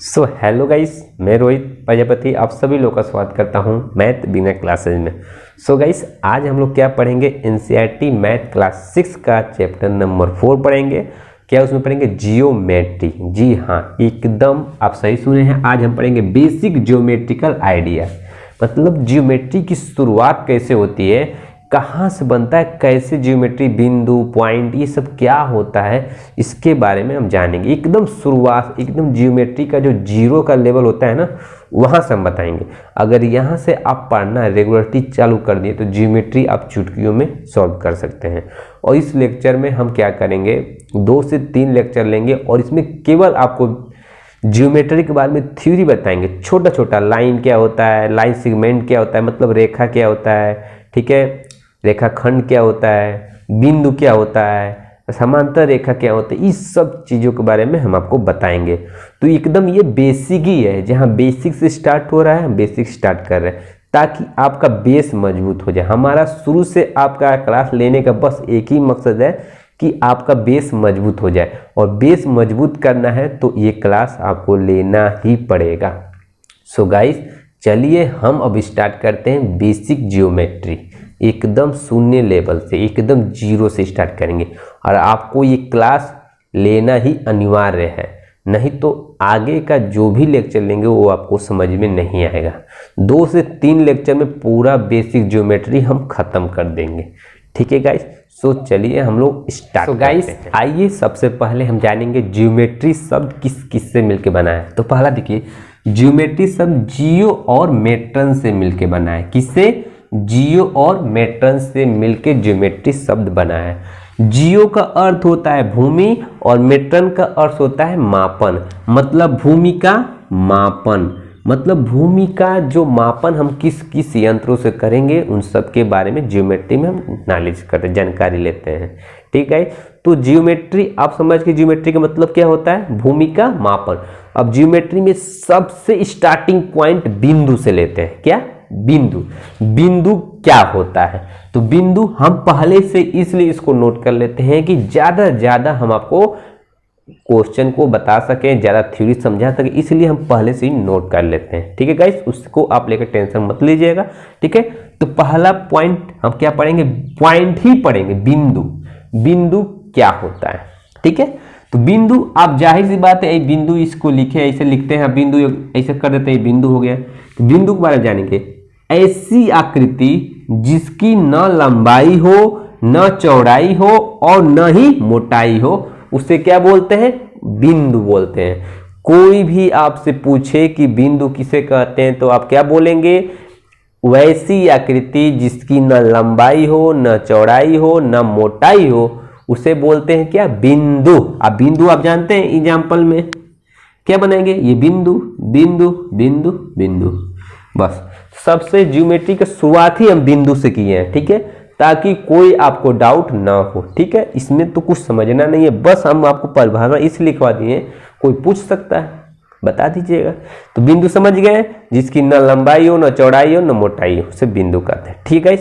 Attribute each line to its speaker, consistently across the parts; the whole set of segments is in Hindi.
Speaker 1: हेलो गाइस, मैं रोहित प्रजापति आप सभी लोग का स्वागत करता हूं मैथ बिना क्लासेज में। गाइस, आज हम लोग क्या पढ़ेंगे? एनसीईआरटी मैथ क्लास 6 का चैप्टर नंबर 4 पढ़ेंगे। क्या उसमें पढ़ेंगे? जियोमेट्री। जी हाँ, एकदम आप सही सुने हैं। आज हम पढ़ेंगे बेसिक जियोमेट्रिकल आइडिया, मतलब जियोमेट्री की शुरुआत कैसे होती है, कहाँ से बनता है, कैसे जियोमेट्री, बिंदु, पॉइंट, ये सब क्या होता है, इसके बारे में हम जानेंगे। एकदम शुरुआत, एकदम जियोमेट्री का जो जीरो का लेवल होता है ना, वहाँ से हम बताएंगे। अगर यहाँ से आप पढ़ना रेगुलरिटी चालू कर दिए तो जियोमेट्री आप चुटकियों में सॉल्व कर सकते हैं। और इस लेक्चर में हम क्या करेंगे, 2 से 3 लेक्चर लेंगे और इसमें केवल आपको जियोमेट्री के बारे में थ्योरी बताएंगे। छोटा छोटा लाइन क्या होता है, लाइन सेगमेंट क्या होता है, मतलब रेखा क्या होता है, ठीक है, रेखाखंड क्या होता है, बिंदु क्या होता है, समांतर रेखा क्या होता है, इस सब चीज़ों के बारे में हम आपको बताएंगे। तो एकदम ये बेसिक ही है, जहाँ बेसिक से स्टार्ट हो रहा है हम बेसिक स्टार्ट कर रहे हैं ताकि आपका बेस मजबूत हो जाए। हमारा शुरू से आपका क्लास लेने का बस एक ही मकसद है कि आपका बेस मजबूत हो जाए, और बेस मजबूत करना है तो ये क्लास आपको लेना ही पड़ेगा। गाइस, चलिए हम अब स्टार्ट करते हैं बेसिक जियोमेट्री। एकदम शून्य लेवल से, एकदम जीरो से स्टार्ट करेंगे, और आपको ये क्लास लेना ही अनिवार्य है, नहीं तो आगे का जो भी लेक्चर लेंगे वो आपको समझ में नहीं आएगा। 2 से 3 लेक्चर में पूरा बेसिक ज्योमेट्री हम खत्म कर देंगे, ठीक है गाइस। चलिए हम लोग स्टार्ट गाइस, आइए सबसे पहले हम जानेंगे ज्योमेट्री शब्द किस किस से मिलके बना है। तो पहला देखिए, ज्योमेट्री शब्द जियो और मेट्रन से मिलके बना है। किससे? जियो और मेट्रन से मिलके ज्योमेट्री शब्द बना है। जियो का अर्थ होता है भूमि और मेट्रन का अर्थ होता है मापन, मतलब भूमि का मापन, मतलब भूमि का जो मापन हम किस किस यंत्रों से करेंगे उन सब के बारे में ज्योमेट्री में हम नॉलेज करते हैं, जानकारी लेते हैं, ठीक है। तो ज्योमेट्री आप समझ के, ज्योमेट्री का मतलब क्या होता है? भूमि का मापन। अब ज्योमेट्री में सबसे स्टार्टिंग पॉइंट बिंदु से लेते हैं। क्या? बिंदु। बिंदु क्या होता है? तो बिंदु हम पहले से इसलिए इसको नोट कर लेते हैं कि ज्यादा हम आपको क्वेश्चन को बता सकें, ज्यादा थ्योरी समझा सके, इसलिए हम पहले से ही नोट कर लेते हैं, ठीक है गाइस। उसको आप लेकर टेंशन मत लीजिएगा, ठीक है। तो पहला पॉइंट हम क्या पढ़ेंगे? पॉइंट ही पढ़ेंगे, बिंदु। बिंदु क्या होता है, ठीक है। तो बिंदु, आप जाहिर सी बात है, बिंदु इसको लिखे, ऐसे लिखते हैं, बिंदु ऐसे कर देते हैं, बिंदु हो गया। तो बिंदु के बारे में जानेंगे। ऐसी आकृति जिसकी न लंबाई हो, न चौड़ाई हो और न ही मोटाई हो, उसे क्या बोलते हैं? बिंदु बोलते हैं। कोई भी आपसे पूछे कि बिंदु किसे कहते हैं तो आप क्या बोलेंगे? वैसी आकृति जिसकी न लंबाई हो, न चौड़ाई हो, न मोटाई हो, उसे बोलते हैं क्या? बिंदु। अब बिंदु आप जानते हैं, एग्जाम्पल में क्या बनाएंगे? ये बिंदु, बिंदु, बिंदु, बिंदु। बस सबसे ज्योमेट्री की शुरुआत ही हम बिंदु से किए हैं, ठीक है, ताकि कोई आपको डाउट ना हो, ठीक है। इसमें तो कुछ समझना नहीं है, बस हम आपको परिभाषा इसलिए लिखवा दिए, कोई पूछ सकता है, बता दीजिएगा। तो बिंदु समझ गए, जिसकी न लंबाई हो, न चौड़ाई हो, न मोटाई हो, उसे बिंदु कहते हैं, ठीक है।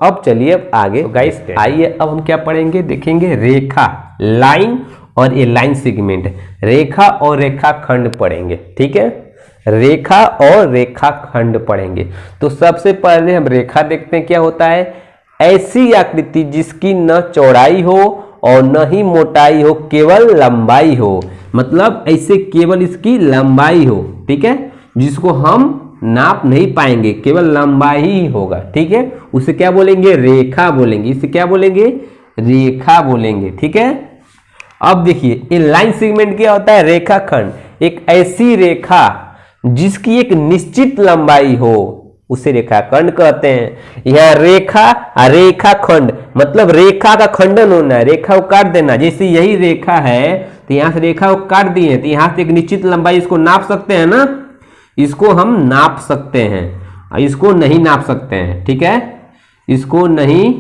Speaker 1: अब चलिए अब आगे गाइस, आइए अब हम क्या पढ़ेंगे, देखेंगे रेखा, लाइन और ये लाइन सेगमेंट, रेखा और रेखाखंड पढ़ेंगे, ठीक है। रेखा और रेखाखंड पढ़ेंगे। तो सबसे पहले हम रेखा देखते हैं क्या होता है। ऐसी आकृति जिसकी न चौड़ाई हो और न ही मोटाई हो, केवल लंबाई हो, मतलब ऐसे केवल इसकी लंबाई हो, ठीक है, जिसको हम नाप नहीं पाएंगे, केवल लंबाई ही होगा, ठीक है, उसे क्या बोलेंगे? रेखा बोलेंगे। इसे क्या बोलेंगे? रेखा बोलेंगे, ठीक है। अब देखिए, ये लाइन सेगमेंट क्या होता है? रेखाखंड, एक ऐसी रेखा जिसकी एक निश्चित लंबाई हो, उसे रेखाखंड कहते हैं। यह रेखा, रेखाखंड मतलब रेखा का खंडन होना है, रेखा को काट देना। जैसे यही रेखा है तो यहां से रेखा को काट दिए, तो यहां से एक निश्चित लंबाई, इसको नाप सकते हैं ना, इसको हम नाप सकते हैं, इसको नहीं नाप सकते हैं, ठीक है, इसको नहीं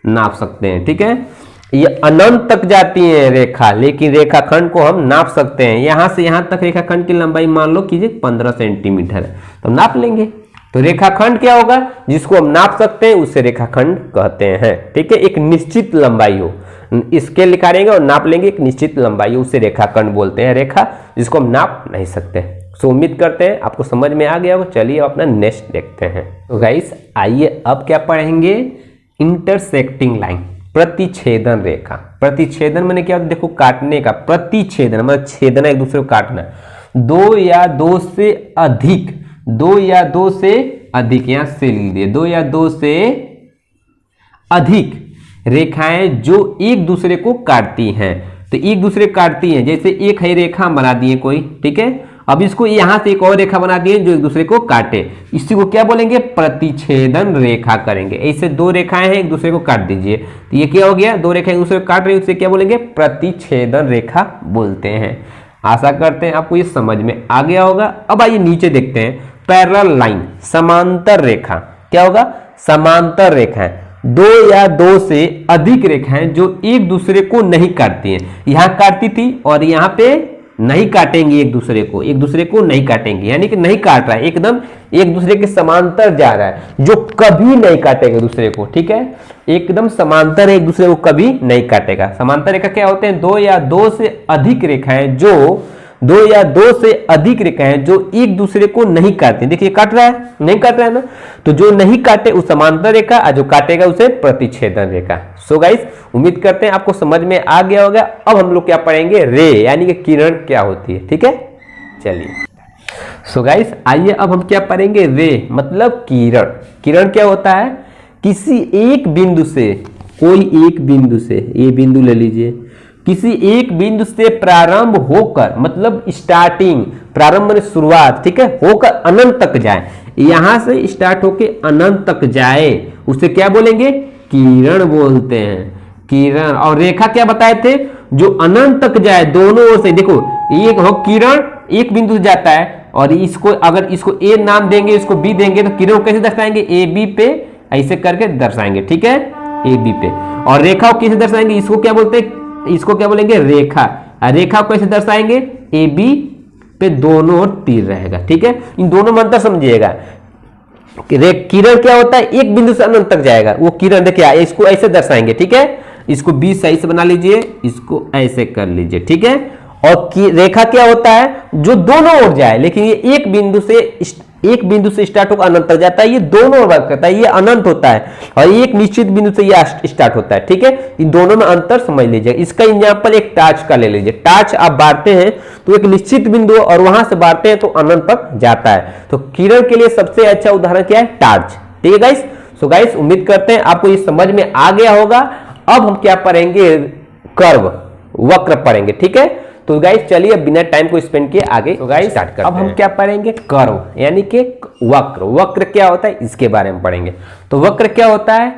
Speaker 1: नाप सकते हैं, ठीक है। ये अनंत तक जाती है रेखा, लेकिन रेखाखंड को हम नाप सकते हैं। यहां से यहां तक रेखाखंड की लंबाई मान लो कीजिए 15 सेंटीमीटर है, तो नाप लेंगे, तो रेखाखंड क्या होगा, जिसको हम नाप सकते हैं उसे रेखाखंड कहते हैं। ठीक है, एक निश्चित लंबाई हो, इसके लिखा रहेगा और नाप लेंगे, एक निश्चित लंबाई हो उसे रेखाखंड बोलते हैं, रेखा जिसको हम नाप नहीं सकते। सो उम्मीद करते हैं आपको समझ में आ गया होगा। चलिए अपना नेक्स्ट देखते हैं। तो गाइस आइए अब क्या पढ़ेंगे, इंटरसेक्टिंग लाइन, प्रतिच्छेदन रेखा। प्रतिच्छेदन मैंने क्या, देखो काटने का, प्रतिच्छेदन मतलब छेदना, एक दूसरे को काटना। दो या दो से अधिक, दो या दो से अधिक, यहां से लीजिए, दो या दो से अधिक रेखाएं जो एक दूसरे को काटती हैं। तो एक दूसरे को काटती हैं, जैसे एक है रेखा बना दिए कोई, ठीक है, अब इसको यहां से एक और रेखा बना दिए जो एक दूसरे को काटे, इसी को क्या बोलेंगे, प्रतिच्छेदन रेखा करेंगे। ऐसे दो रेखाएं हैं एक दूसरे को काट दीजिए, तो ये क्या हो गया, दो रेखाएं एक दूसरे को काट रही है, उसे क्या बोलेंगे, प्रतिच्छेदन रेखा बोलते हैं। आशा करते हैं आपको ये समझ में आ गया होगा। अब आइए नीचे देखते हैं, पैरेलल लाइन, समांतर रेखा। क्या होगा, समांतर रेखाएं, दो या दो से अधिक रेखाएं जो एक दूसरे को नहीं काटती हैं। यहां काटती थी और यहां पे नहीं काटेंगे, एक दूसरे को नहीं काटेंगे, यानी कि नहीं काट रहा है, एकदम एक दूसरे के समांतर जा रहा है, जो कभी नहीं काटेगा दूसरे को। ठीक है, एकदम समांतर है, एक दूसरे को कभी नहीं काटेगा। समांतर रेखा क्या होते हैं, दो या दो से अधिक रेखाएं जो, दो या दो से अधिक रेखाएं जो एक दूसरे को नहीं काटती। देखिए काट रहा है, नहीं काट रहा है ना, तो जो नहीं काटे उस समांतर रेखा, और जो काटेगा उसे प्रतिच्छेदन रेखा। सो गाइस उम्मीद करते हैं आपको समझ में आ गया होगा। अब हम लोग क्या पढ़ेंगे, रे यानी कि किरण क्या होती है। ठीक है, चलिए सो गाइस आइए अब हम क्या पढ़ेंगे, रे मतलब किरण। किरण क्या होता है, किसी एक बिंदु से, कोई एक बिंदु से, ये बिंदु ले लीजिए, किसी एक बिंदु से प्रारंभ होकर, मतलब स्टार्टिंग, प्रारंभ माने शुरुआत, ठीक है, होकर अनंत तक जाए, यहां से स्टार्ट होकर अनंत तक जाए, उसे क्या बोलेंगे, किरण बोलते हैं, किरण। और रेखा क्या बताए थे, जो अनंत तक जाए दोनों ओर से। देखो एक हो किरण, एक बिंदु से जाता है, और इसको अगर इसको ए नाम देंगे, इसको बी देंगे, तो किरण को कैसे दर्शाएंगे, ए बी पे ऐसे करके दर्शाएंगे। ठीक है, ए बी पे। और रेखा को कैसे दर्शाएंगे, इसको क्या बोलते हैं, इसको क्या बोलेंगे, रेखा। रेखा को कैसे दर्शाएंगे, ए बी पे दोनों ओर तीर रहेगा। ठीक है, इन दोनों में अंतर समझिएगा। किरण क्या होता है, एक बिंदु से अनंत तक जाएगा, वो किरण देखिए, इसको ऐसे दर्शाएंगे। ठीक है, इसको 20 सही से बना लीजिए, इसको ऐसे कर लीजिए। ठीक है, और रेखा क्या होता है, जो दोनों ओर जाए, लेकिन ये एक बिंदु से स्टार्ट होकर अनंत तक जाता है, ये दोनों ओर वर्क करता है, ये अनंत होता है, और एक निश्चित बिंदु से ये स्टार्ट होता है। ठीक है, इन दोनों में अंतर समझ लीजिए। इसका एग्जांपल एक टार्च का ले लीजिए। टार्च आप बांटते हैं तो एक निश्चित बिंदु, और वहां से बांटते हैं तो अनंत तक जाता है। तो किरण के लिए सबसे अच्छा उदाहरण क्या है, टार्च। ठीक है गाइस, सो गाइस उम्मीद करते हैं आपको ये समझ में आ गया होगा। अब हम क्या पढ़ेंगे, कर्व, वक्र पढ़ेंगे। ठीक है, तो गाइस चलिए बिना टाइम को स्पेंड किए आगे तो गाइस स्टार्ट करते हैं। अब हम क्या पढ़ेंगे, कर्व यानी कि वक्र। वक्र क्या होता है इसके बारे में पढ़ेंगे। तो वक्र क्या होता है,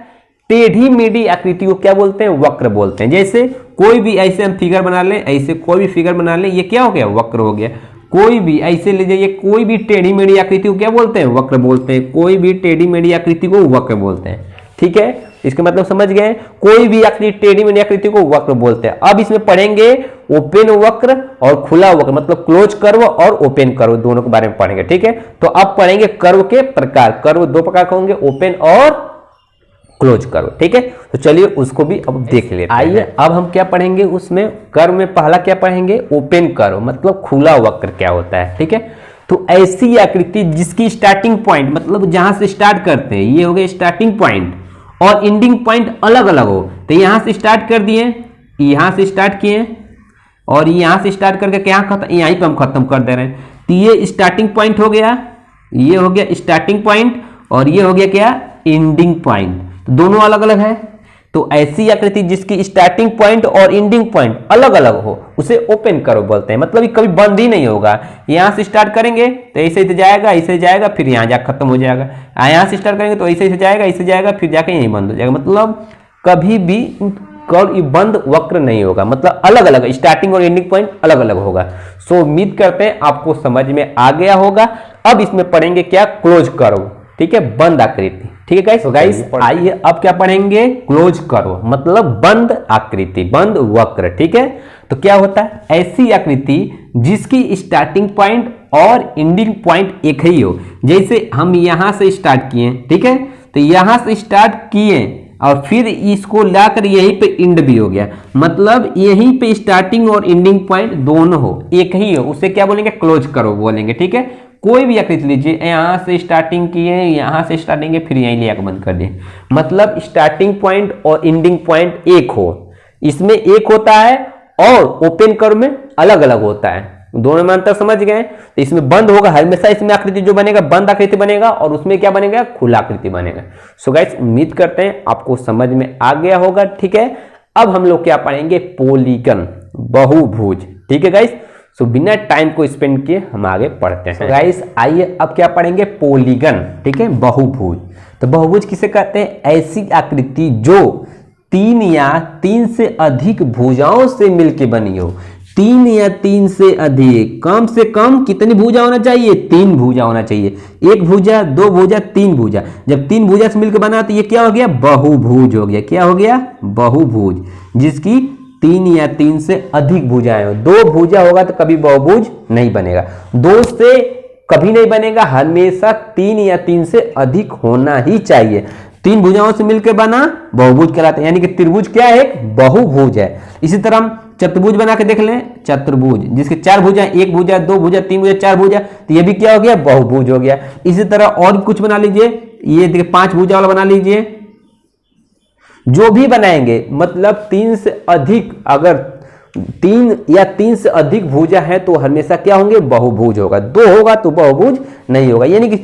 Speaker 1: टेढ़ी मेढ़ी आकृति को क्या बोलते हैं, वक्र बोलते हैं। जैसे कोई भी ऐसे हम फिगर बना लें, ऐसे कोई भी फिगर बना लें, ये क्या हो गया, वक्र हो गया। कोई भी ऐसे ले जाइए, कोई भी टेढ़ी मेढ़ी आकृति को क्या बोलते हैं, वक्र बोलते हैं। कोई भी टेढ़ी मेढ़ी आकृति को वक्र बोलते हैं। ठीक है, इसका मतलब समझ गए, कोई भी आकृति टेढ़ी मेढ़ी आकृति को वक्र बोलते हैं। अब इसमें पढ़ेंगे ओपन वक्र और खुला वक्र, मतलब क्लोज कर्व और ओपन कर्व, दोनों के बारे में पढ़ेंगे। ठीक है, तो अब पढ़ेंगे कर्व के प्रकार। कर्व दो प्रकार के होंगे, ओपन और क्लोज कर्व। ठीक है, तो चलिए उसको भी अब देख लेते हैं। आइए अब हम क्या पढ़ेंगे, उसमें कर्व में पहला क्या पढ़ेंगे, ओपन कर्व मतलब खुला वक्र क्या होता है। ठीक है, तो ऐसी आकृति जिसकी स्टार्टिंग पॉइंट, मतलब जहां से स्टार्ट करते हैं, ये हो गया स्टार्टिंग पॉइंट, और एंडिंग पॉइंट अलग अलग हो। तो यहां से स्टार्ट कर दिए, यहां से स्टार्ट किए, और यहां से स्टार्ट करके क्या खत्म, यहीं पे हम खत्म कर दे रहे हैं। तो ये स्टार्टिंग पॉइंट हो गया, ये हो गया स्टार्टिंग पॉइंट, और ये हो गया क्या, एंडिंग पॉइंट। तो दोनों अलग अलग है। तो ऐसी आकृति जिसकी स्टार्टिंग पॉइंट और एंडिंग पॉइंट अलग अलग हो, उसे ओपन कर्व बोलते हैं। मतलब ये कभी बंद ही नहीं होगा। यहां से स्टार्ट करेंगे तो ऐसे ही जाएगा, ऐसे जाएगा, फिर यहां जाकर खत्म हो जाएगा। यहां से स्टार्ट करेंगे तो ऐसे जाएगा, ऐसे जाएगा, फिर जाके यहीं बंद हो जाएगा। मतलब कभी भी कर्व बंद वक्र नहीं होगा, मतलब अलग अलग स्टार्टिंग और एंडिंग पॉइंट अलग अलग होगा। सो उम्मीद करते हैं आपको समझ में आ गया होगा। अब इसमें पढ़ेंगे क्या, क्लोज कर्व। ठीक है, बंद आकृति। ठीक है गाइस, तो गाइस आइए अब क्या पढ़ेंगे, क्लोज कर्व मतलब बंद आकृति, बंद वक्र। ठीक है, तो क्या होता है, ऐसी आकृति जिसकी स्टार्टिंग पॉइंट और एंडिंग पॉइंट एक ही हो। जैसे हम यहां से स्टार्ट किए, ठीक है, तो यहां से स्टार्ट किए और फिर इसको लाकर यहीं पे एंड भी हो गया, मतलब यहीं पे स्टार्टिंग और एंडिंग पॉइंट दोनों हो, एक ही हो, उसे क्या बोलेंगे, क्लोज करो बोलेंगे। ठीक है, कोई भी आकृति लीजिए, यहां से स्टार्टिंग किए, यहां से स्टार्टिंग किए, फिर यहीं लेकर बंद कर दिए, मतलब स्टार्टिंग पॉइंट और एंडिंग पॉइंट एक हो। इसमें एक होता है और ओपन कर्व में अलग अलग होता है, दोनों में अंतर समझ गए। तो इसमें बंद होगा हमेशा, इसमें आकृति जो बनेगा बंद आकृति बनेगा और उसमें क्या बनेगा, खुला आकृति बनेगा। सो गाइस उम्मीद करते हैं आपको समझ में आ गया होगा। ठीक है, अब हम लोग क्या पढ़ेंगे, पॉलीगन, बहुभुज। ठीक है गाइस, सो बिना टाइम को स्पेंड किए हम आगे पढ़ते हैं। गाइस आइए अब क्या पढ़ेंगे, पॉलीगन। ठीक है, बहुभुज। तो बहुभुज किसे कहते हैं, ऐसी आकृति जो 3 या 3 से अधिक भुजाओं से मिलकर बनी हो। 3 या 3 से अधिक, कम से कम कितनी भुजा होना चाहिए, 3 भुजा होना चाहिए। 1 भुजा, 2 भुजा, 3 भुजा। जब 3 भुजा से मिलकर बना तो ये क्या हो गया, बहुभुज हो गया। क्या हो गया, बहुभुज, जिसकी 3 या 3 से अधिक भुजाएं हो। 2 भुजा होगा तो कभी बहुभुज नहीं बनेगा, 2 से कभी नहीं बनेगा, हमेशा 3 या 3 से अधिक होना ही चाहिए। 3 भुजाओं से मिलकर बना बहुभुज कहलाता है, यानी कि त्रिभुज क्या है, एक बहुभुज है। इसी तरह हम चतुर्भुज बना के देख लें, चतुर्भुज जिसके 4 भुजा, 1 भुजा, 2 भुजा, 3 भुजा, 4 भुजा, तो ये भी क्या हो गया, बहुभुज हो गया। इसी तरह और कुछ बना लीजिए, ये देखिए 5 भुजा वाला बना लीजिए। जो भी बनाएंगे मतलब 3 से अधिक, अगर 3 या 3 से अधिक भुजा है तो हमेशा क्या होंगे, बहुभुज होगा। 2 होगा तो बहुभुज नहीं होगा, यानी कि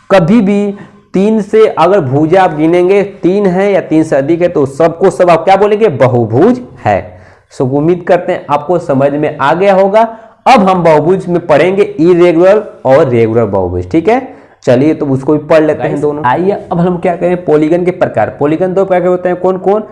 Speaker 1: कभी भी 3 से अगर भुजा आप गिनेंगे 3 है या 3 से अधिक है तो सबको सब आप क्या बोलेंगे, बहुभुज है। सो उम्मीद करते हैं आपको समझ में आ गया होगा। अब हम बहुभुज में पढ़ेंगे इरेगुलर और रेगुलर बहुभुज। ठीक है, चलिए तो उसको भी पढ़ लेते हैं दोनों। आइए अब हम क्या करें, पॉलीगन के प्रकार। पॉलीगन 2 प्रकार के होते हैं, कौन कौन,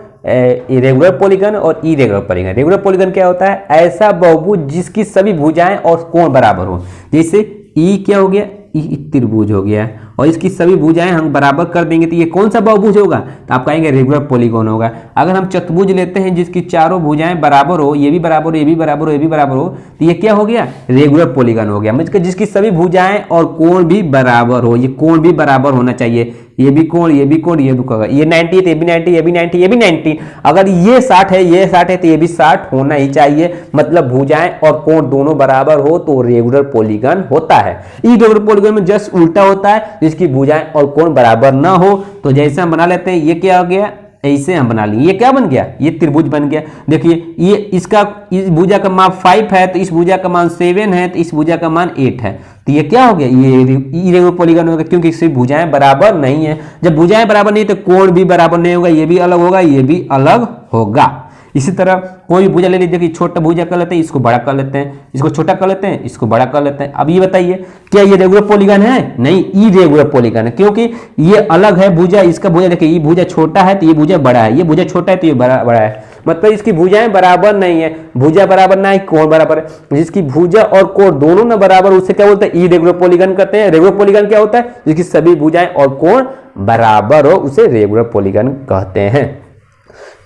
Speaker 1: इरेगुलर पॉलीगन और इरेगुलर पॉलीगन। रेगुलर पॉलीगन क्या होता है, ऐसा बहुभुज जिसकी सभी भुजाएं और कोण बराबर हो। जैसे ई क्या हो गया, ई त्रिभुज हो गया, और इसकी सभी भुजाएं हम बराबर कर देंगे तो ये कौन सा बहुभुज होगा, तो आप कहेंगे रेगुलर पॉलीगन होगा। अगर हम चतुर्भुज लेते हैं जिसकी चारों भुजाएं बराबर हो, ये भी बराबर हो, ये भी बराबर हो, ये भी बराबर हो, तो ये क्या हो गया, रेगुलर पॉलीगन हो गया। मतलब जिसकी सभी भुजाएं और कोण भी बराबर हो, ये कोण भी बराबर होना चाहिए, ये भी कोण, ये भी कोण, ये भी कोण, ये 90 है तो ये भी 90, ये भी 90, ये भी 90। अगर ये 60 है, ये 60 है तो ये भी 60 होना ही चाहिए, मतलब भुजाएं और कोण दोनों बराबर हो तो रेगुलर पॉलीगन होता है। इरेगुलर पॉलीगन में जस्ट उल्टा होता है, जिसकी भुजाएं और कोण बराबर ना हो। तो जैसे हम बना लेते हैं, ये क्या हो गया, ऐसे हम बना लिए, ये क्या बन गया, ये त्रिभुज बन गया। देखिए ये इसका, इस भुजा का मान 5 है तो इस भुजा का मान 7 है तो इस भुजा का मान 8 है, तो ये क्या हो गया, ये इरेगुलर पॉलीगन होगा, क्योंकि इसकी भुजाएं बराबर नहीं है। जब भुजाएं बराबर नहीं तो कोण भी बराबर नहीं होगा, ये भी अलग होगा, ये भी अलग होगा। इसी तरह कोई भुजा ले लीजिए कि छोटा भुजा कर लेते हैं, इसको बड़ा कर लेते हैं, इसको छोटा कर लेते हैं, इसको बड़ा कर लेते हैं। अब ये बताइए क्या ये रेगुलर पॉलीगन है, नहीं, इरेगुलर पॉलीगन है, क्योंकि ये अलग है भुजा, इसका भुजा देखिए, ये भुजा छोटा है तो ये भुजा बड़ा है, ये भुजा छोटा है तो ये बड़ा है, मतलब इसकी भुजाएं बराबर नहीं है। भुजा बराबर ना है, कोण बराबर है, जिसकी भुजा और कोण दोनों ना बराबर, उससे क्या बोलते हैं, इरेगुलर पॉलीगन कहते हैं। रेगुलर पॉलीगन क्या होता है, जिसकी सभी भुजाएं और कोण बराबर हो, उसे रेगुलर पॉलीगन कहते हैं।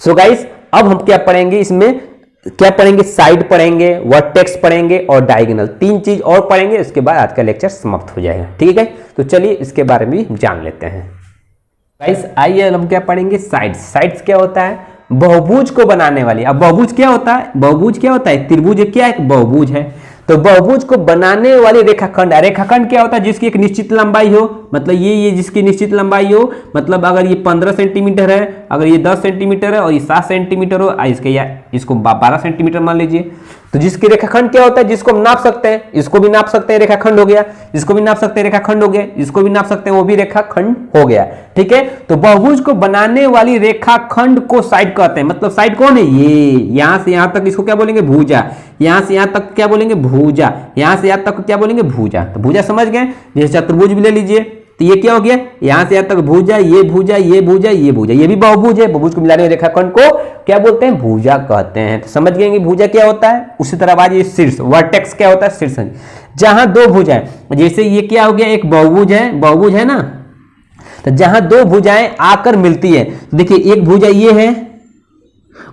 Speaker 1: सो गाइस अब हम क्या पढ़ेंगे, इसमें क्या पढ़ेंगे, साइड पढ़ेंगे, वर्टेक्स पढ़ेंगे और डायगोनल, 3 चीज और पढ़ेंगे, उसके बाद आज का लेक्चर समाप्त हो जाएगा। ठीक है, तो चलिए इसके बारे में भी जान लेते हैं। गाइस आइए हम क्या पढ़ेंगे, साइड्स। साइड्स क्या होता है, बहुभुज को बनाने वाली। अब बहुभुज क्या होता है, बहुभुज क्या होता है, त्रिभुज क्या है, बहुभुज है, तो बहुभुज को बनाने वाली रेखाखंड। रेखाखंड क्या होता है, जिसकी एक निश्चित लंबाई हो, मतलब ये जिसकी निश्चित लंबाई हो, मतलब अगर ये 15 सेंटीमीटर है, अगर ये 10 सेंटीमीटर है और ये 7 सेंटीमीटर हो, इसको 12 सेंटीमीटर मान लीजिए, तो जिसकी रेखाखंड क्या होता है, जिसको हम नाप सकते हैं, इसको भी नाप सकते हैं, रेखाखंड हो गया, इसको भी नाप सकते हैं, रेखाखंड हो गया, इसको भी नाप सकते हैं, वो भी रेखाखंड हो गया। ठीक है, तो बहुभुज को बनाने वाली रेखाखंड को साइड कहते हैं। मतलब साइड कौन है, ये यहां से यहां तक इसको क्या बोलेंगे, भुजा, यहां से यहां तक क्या बोलेंगे, भुजा, यहां से यहां तक क्या बोलेंगे, भुजा। तो भुजा समझ गए, जैसे चतुर्भुज भी ले लीजिए, तो ये क्या हो गया, यहां से यहां तक भुजा, ये भुजा, ये भुजा, ये भुजा, ये भी बहुभुज है। बहुभुज को मिलाने वाले रेखाखंड को क्या बोलते हैं, भुजा कहते हैं। तो समझ गए कि भुजा क्या होता है। उसी तरह आज ये शीर्ष, वर्टेक्स क्या होता है, शीर्ष, जहां 2 भुजाएं, जैसे ये क्या हो गया, एक बहुभुज है, बहुभुज है ना, तो जहां 2 भुजाएं आकर मिलती है, तो देखिए एक भुजा ये है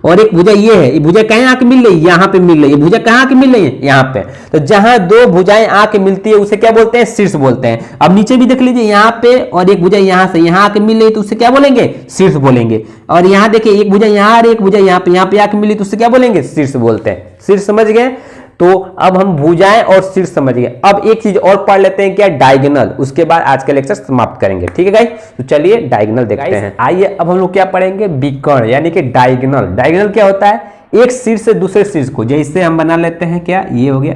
Speaker 1: और एक भुजा ये है, ये भुजा कहाँ आके मिल रही है, यहाँ पे मिल रही है। भुजा कहाँ आके मिल रही है, यहाँ पे। तो जहां दो भुजाएं आके मिलती है उसे क्या बोलते हैं, शीर्ष बोलते हैं। अब नीचे भी देख लीजिए, यहाँ पे और एक भुजा यहाँ से यहाँ आके मिल रही है तो उसे क्या बोलेंगे, शीर्ष बोलेंगे। और यहाँ देखिए एक भुजा यहाँ और एक भुजा यहाँ पे आके मिली तो उसे क्या बोलेंगे, शीर्ष बोलते हैं। शीर्ष समझ गए। तो अब हम भुजाएं और शीर्ष समझ गए। अब एक चीज और पढ़ लेते हैं, क्या, डायगोनल। उसके बाद आज का लेक्चर समाप्त करेंगे, ठीक है गाइस। तो चलिए डायगोनल देखते हैं। आइए अब हम लोग क्या पढ़ेंगे, विकर्ण यानी कि डायगोनल। डायगोनल क्या होता है, एक शीर्ष से दूसरे शीर्ष को, जैसे हम बना लेते हैं, क्या, ये हो गया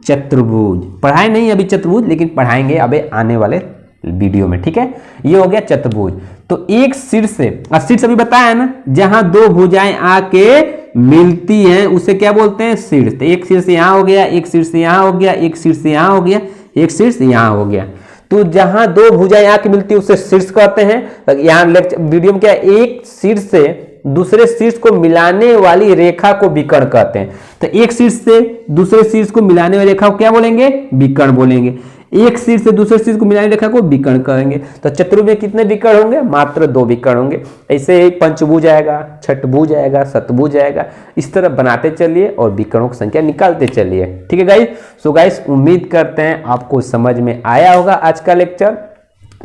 Speaker 1: चतुर्भुज। पढ़ाए नहीं अभी चतुर्भुज, लेकिन पढ़ाएंगे अभी आने वाले वीडियो में, ठीक है। ये हो गया चतुर्भुज। तो एक शीर्ष से, शीर्ष अभी बताया ना, जहां दो भुजाएं आके मिलती हैं उसे क्या बोलते हैं, शीर्ष। तो एक शीर्ष यहाँ हो गया, एक शीर्ष यहाँ हो गया, एक शीर्ष यहाँ हो गया, एक शीर्ष यहाँ हो गया। तो जहां दो भुजाएं आके मिलती है उसे शीर्ष कहते हैं। यहाँ वीडियो में क्या, एक शीर्ष से दूसरे शीर्ष को मिलाने वाली रेखा को विकर्ण कहते हैं। तो एक शीर्ष से दूसरे शीर्ष को मिलाने वाली रेखा को क्या बोलेंगे, विकर्ण बोलेंगे। एक शीर्ष से दूसरे शीर्ष को मिलाने रेखा को विकर्ण कहेंगे। तो चतुर्भुज में कितने विकर्ण होंगे, मात्र 2 विकर्ण होंगे। ऐसे ही पंचभुज आएगा, छठभुज आएगा, सतभुज आएगा। इस तरह बनाते चलिए और विकर्णों की संख्या निकालते चलिए, ठीक है गाइस। सो गाइस, उम्मीद करते हैं आपको समझ में आया होगा आज का लेक्चर।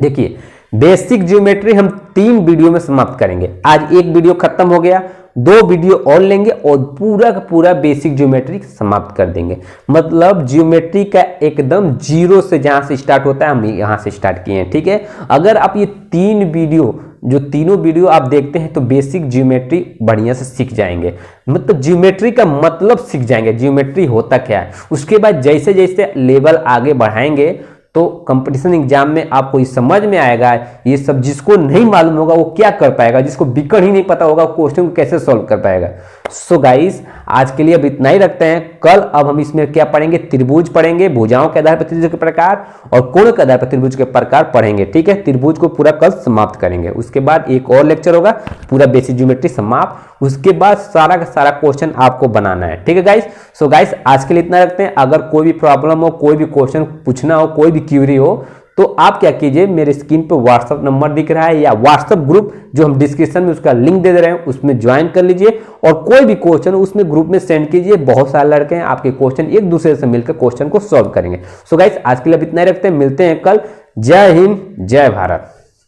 Speaker 1: देखिए, बेसिक ज्योमेट्री हम 3 वीडियो में समाप्त करेंगे। आज एक वीडियो खत्म हो गया, 2 वीडियो और लेंगे और पूरा का पूरा बेसिक ज्योमेट्री समाप्त कर देंगे। मतलब ज्योमेट्री का एकदम जीरो से, जहां से स्टार्ट होता है हम यहां से स्टार्ट किए हैं, ठीक है। अगर आप ये 3 वीडियो, जो तीनों वीडियो आप देखते हैं, तो बेसिक ज्योमेट्री बढ़िया से सीख जाएंगे। मतलब ज्योमेट्री का मतलब सीख जाएंगे, ज्योमेट्री होता क्या है। उसके बाद जैसे जैसे लेवल आगे बढ़ाएंगे तो कंपटीशन एग्जाम में आपको ये समझ में आएगा। ये सब जिसको नहीं मालूम होगा वो क्या कर पाएगा, जिसको विकर्ण ही नहीं पता होगा वो क्वेश्चन को कैसे सॉल्व कर पाएगा। सो गाइस, आज के लिए अब इतना ही रखते हैं। कल अब हम इसमें क्या पढ़ेंगे, त्रिभुज पढ़ेंगे, भुजाओं के आधार पर त्रिभुज के प्रकार और कोण के आधार पर त्रिभुज के प्रकार पढ़ेंगे, ठीक है। त्रिभुज को पूरा कल समाप्त करेंगे। उसके बाद एक और लेक्चर होगा, पूरा बेसिक ज्योमेट्री समाप्त। उसके बाद सारा का सारा क्वेश्चन आपको बनाना है, ठीक है गाइस। सो गाइस, आज के लिए इतना रखते हैं। अगर कोई भी प्रॉब्लम हो, कोई भी क्वेश्चन पूछना हो, कोई भी क्यूरी हो, तो आप क्या कीजिए, मेरे स्क्रीन पे व्हाट्सएप नंबर दिख रहा है या व्हाट्सएप ग्रुप जो हम डिस्क्रिप्शन में उसका लिंक दे रहे हैं, उसमें ज्वाइन कर लीजिए और कोई भी क्वेश्चन उसमें ग्रुप में सेंड कीजिए। बहुत सारे लड़के हैं, आपके क्वेश्चन एक दूसरे से मिलकर क्वेश्चन को सॉल्व करेंगे। सो गाइस, आज के लिए इतना ही रखते हैं, मिलते हैं कल। जय हिंद, जय भारत।